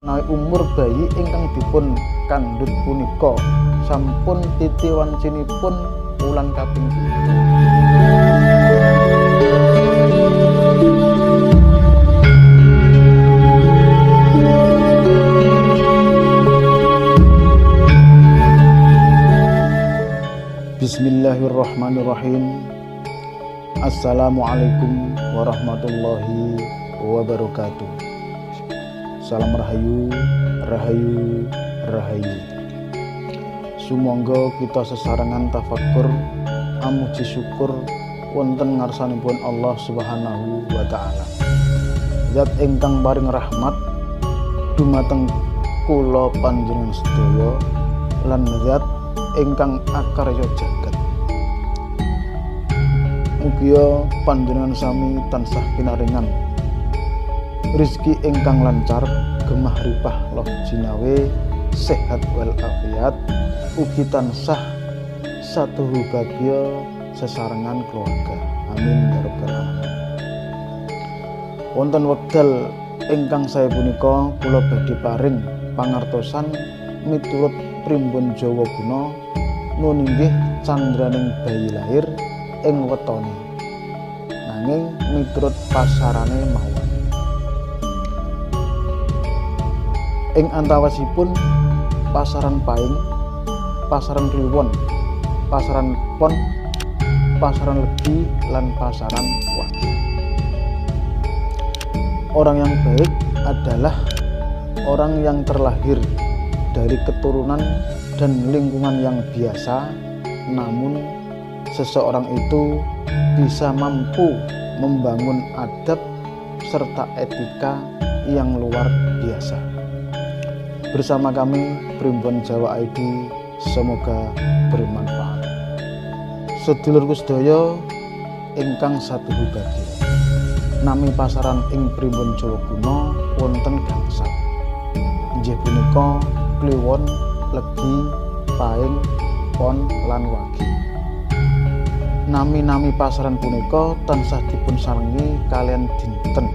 Menawi umur bayi ingkang dipun kandhut punika sampun titi wancinipun wulan kaping 7. Bismillahirrahmanirrahim. Assalamualaikum warahmatullahi wabarakatuh. Salam rahayu, rahayu, rahayu. Sumangga kita sesarengan tafakkur amuji syukur wonten ngarsanipun Allah Subhanahu wa taala. Zat ingkang paring rahmat dumateng kula panjenengan sedaya lan zat ingkang akarya jagat. Mugia panjenengan sami tansah pinaringan rezeki ingkang lancar, gemah ripah loh jinawe, sehat wal afiat, ugi tansah satuhu bagya sesarengan keluarga. Amin ya rabbal alamin. Wonten wekdal ingkang saya punika kula badhe paring pangertosan miturut primbon Jawa kuna nuninggih candraning bayi lahir ing wetone, nanging miturut pasarane mawon. Ing antawasipun pasaran paing, pasaran kliwon, pasaran pon, pasaran legi lan pasaran wagi. Orang yang baik adalah orang yang terlahir dari keturunan dan lingkungan yang biasa, namun seseorang itu bisa mampu membangun adab serta etika yang luar biasa. Bersama kami Primbon Jawa ID, semoga bermanfaat. Sedulurku sedaya ingkang satuhu bagya, nami pasaran ing Primbon Jawa kuna wonten gangsal. Inggih punika kliwon, legi, paing, pon lan wagi. Nami-nami pasaran punika tansah dipun sarengi kalian dinten.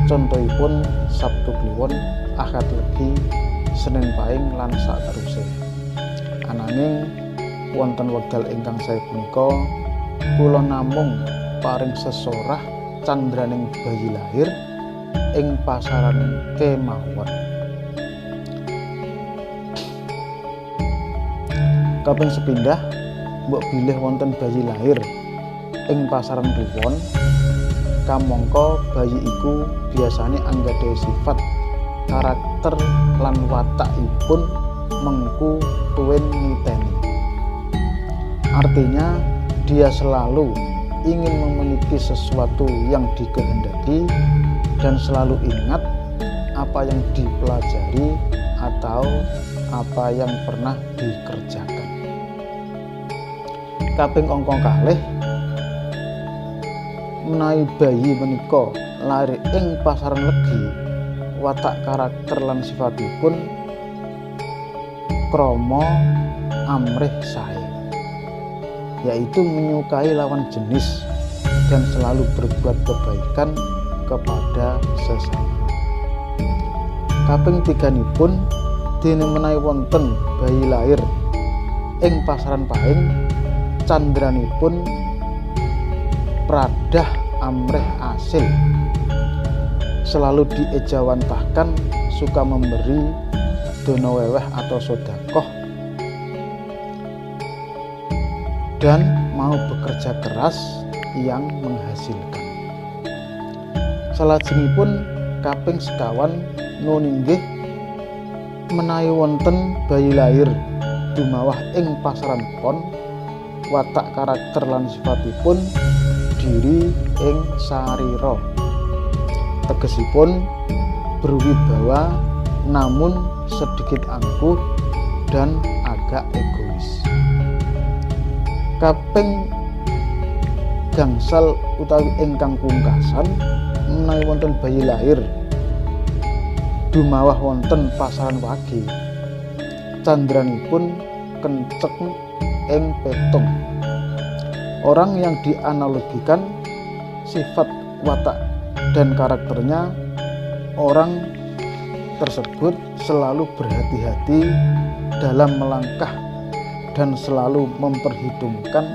Contohipun Sabtu kliwon, Ahad legi, Senin paing lan saterusé. Ananging wonten wekdal ingkang saya punika kula namung paring sesorah candraning bayi lahir ing pasaran kemawon. Kaping sepindah mbok bilih wonten bayi lahir ing pasaran kliwon, kamangka bayi iku biasane anggadhahi sifat, karakter lan watakipun mengku tuwin niteni. Artinya dia selalu ingin memiliki sesuatu yang dikehendaki dan selalu ingat apa yang dipelajari atau apa yang pernah dikerjakan. Kaping angka kalih, menawi bayi menika lahir ing pasaran legi, watak karakter lan sifatipun krama amrih sae, yaitu menyukai lawan jenis dan selalu berbuat kebaikan kepada sesama. Kaping tiganipun, dene menawi wonten bayi lahir ing pasaran paing, candranipun pradah amrih asil, selalu diejawantahkan suka memberi dono weweh atau sodakoh dan mau bekerja keras yang menghasilkan. Salajengipun kaping sekawan nuninggih menawi wonten bayi lahir dumawah ing pasaran pon, watak karakter lan sifatipun diri ing sarira, tegesipun berwibawa namun sedikit angkuh dan agak egois. Kaping gangsal utawi ingkang pungkasan menawi wonten bayi lahir dumawah wonten pasaran wagi, candranipun kenceng ing petung. Orang yang dianalogikan sifat watak dan karakternya orang tersebut selalu berhati-hati dalam melangkah dan selalu memperhitungkan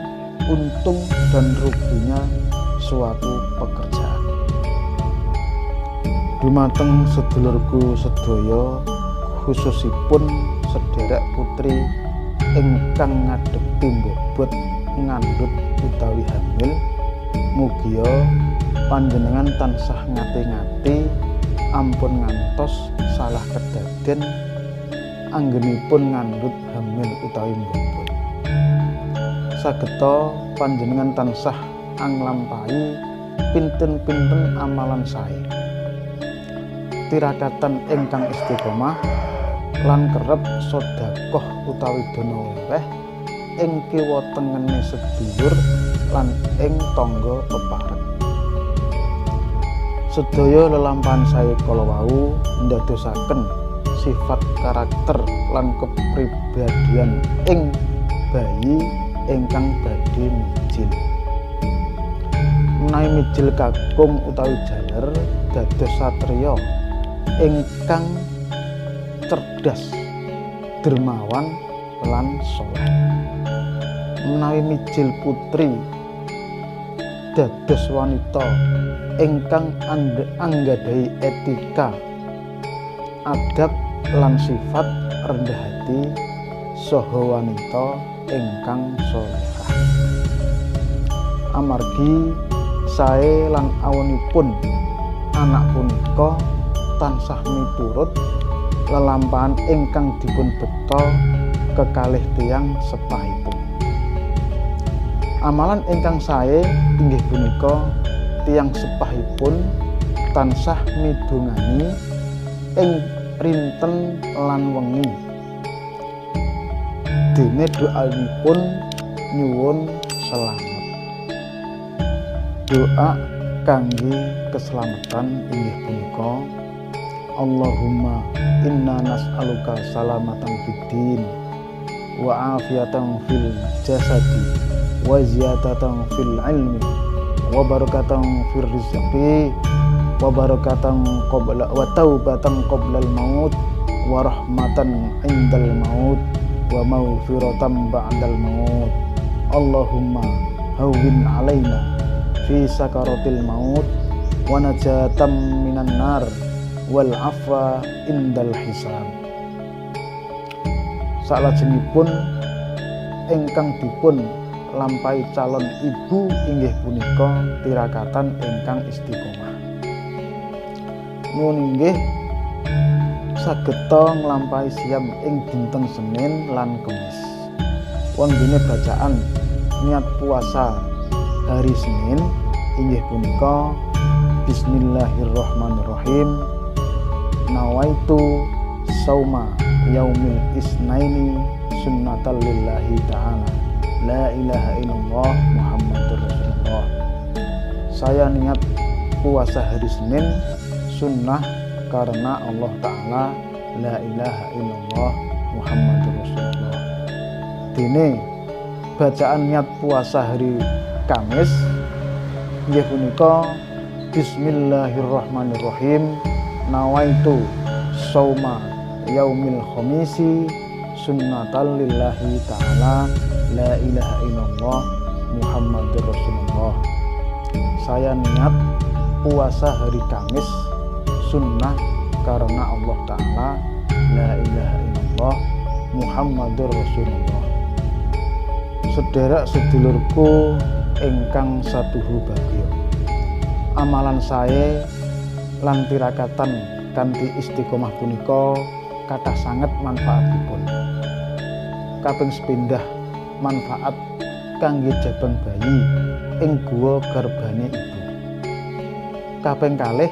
untung dan ruginya suatu pekerjaan. Dumateng sedulurku sedaya, khususipun sederek putri ingkang ngadhepi bobot ngandhut utawi hamil, mugia panjenengan tansah ngati-ngati ampun ngantos salah kedaden anggenipun ngandhut hamil utawi bobot. Sageta panjenengan tansah anglampahi pinten-pinten amalan sae, tirakatan ingkang istiqomah lan kerep sedekah utawi dana weweh ing kiwa tengene sedulur lan ing tangga pepareng. Sedaya lelampahan sae kala wau ndadosaken sifat karakter lan kepribadian ing bayi ingkang badhe mijil. Menawi mijil kakung utawi jaler dados satriya ingkang cerdas, dermawan lan saleh. Menawi mijil putri dados wanita ingkang anggadhahi etika, adab lan sifat rendah hati saha wanita ingkang salehah. Amargi sae lan awonipun anak punika tansah miturut lelampahan ingkang dipun beta kekalih tiyang sepahipun. Amalan ingkang sae inggih punika tiyang sepahipun tansah midhungani ing rinten lan wengi. Dene doanipun nyuwun selamat. Doa kangge keselamatan inggih punika Allahumma inna nas'aluka salamatan fid din wa afiyatan fil jasadi wa ziyadatan fil ilmi wa barakatan fil rizqi wa barakatan qabla wa taubatan qabla al maut wa rahmatan indal maut wa maghfiratan ba'dal maut. Allahumma hawwin alaina fi sakaratil maut wa najatan minan nar wal afwa indal hisab. Salajengipun ingkang dipun lampahi calon ibu inggih punika tirakatan ingkang istiqomah. Nuwun inggih sageta nglampahi siam ing dinten Senin lan Kemis. Wondene bacaan niat puasa hari Senin inggih punika Bismillahirrahmanirrahim. Nawaitu sauma yaumil isnaini sunnatan lillahi ta'ala la ilaha illallah Muhammadur Rasulullah. Saya niat puasa hari Senin sunnah karena Allah Ta'ala la ilaha illallah Muhammadur Rasulullah. Dene bacaan niat puasa hari Kamis inggih punika Bismillahirrahmanirrahim. Nawaitu sauma yaumil khamisi sunnatan lillahi ta'ala la ilaha illallah Muhammadur Rasulullah. Saya niat puasa hari Kamis sunnah karena Allah Ta'ala la ilaha illallah Muhammadur Rasulullah. Sederek sedulurku ingkang satuhu bagya, amalan sae lan tirakatan kanthi istiqomah punika kathah sanget manfaatipun. Kaping sepindhah manfaat kangge jabang bayi ing guwa garbane ibu. Kaping kalih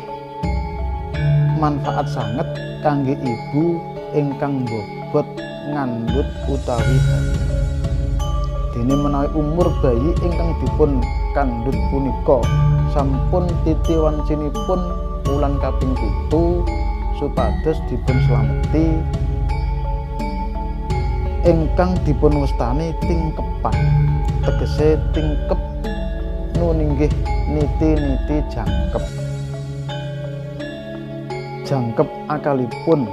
manfaat sanget kangge ibu ingkang bobot ngandhut utawi hamil. Dene menawi umur bayi ingkang dipun kandhut punika sampun titi wancinipun wulan kaping 7 supados dipun slameti ingkang dipun wastani tingkepan, tegese tingkep nun inggih niti-niti jangkep. jangkep akalipun,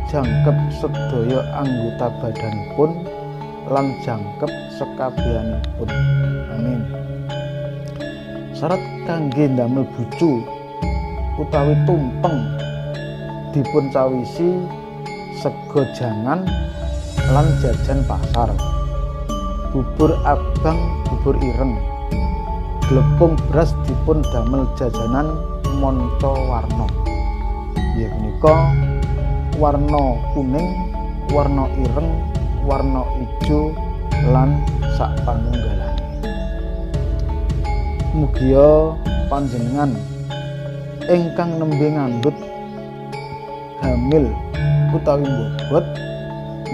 jangkep sedaya anggota badanipun, lan jangkep sekabihanipun. Amin. Syarat kangge ndamel bucu utawi tumpeng dipun cawisi sego jangan lan jajan pasar, bubur abang, bubur ireng, glepung beras dipun damel jajanan manca warna, punika warna kuning, warna ireng, warna ijo lan sak panunggalane. Mugia panjenengan ingkang nembe ngandhut hamil utawi bobot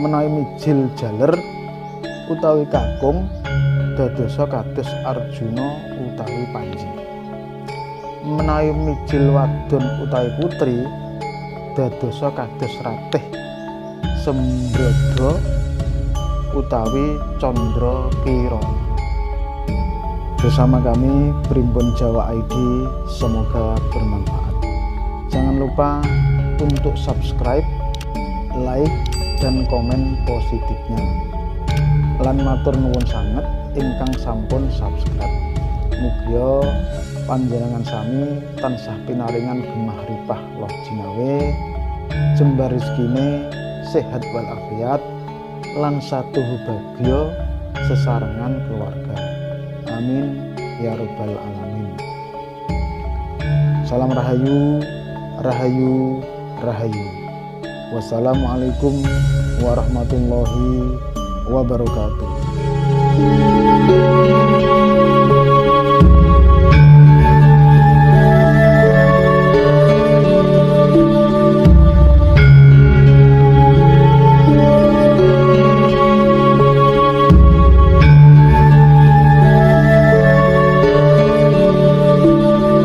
menawi mijil jaler utawi kakung dadosa kados Arjuna utawi Panji, menawi mijil wadon utawi putri dadosa kados Ratih, Sembrodo utawi Condro Kirana. Bersama kami Primbon Jawa ID, semoga bermanfaat. Jangan lupa untuk subscribe, like, dan komen positifnya. Lan matur nuwun sanget ingkang sampun subscribe. Mugia panjenengan sami tansah pinaringan gemah ripah loh jinawe, jembar rezekine sehat walafiat, lan satuhu bagya sesarengan keluarga. Amin ya rabbal alamin. Salam rahayu, rahayu, rahayu. Wassalamualaikum warahmatullahi wabarakatuh.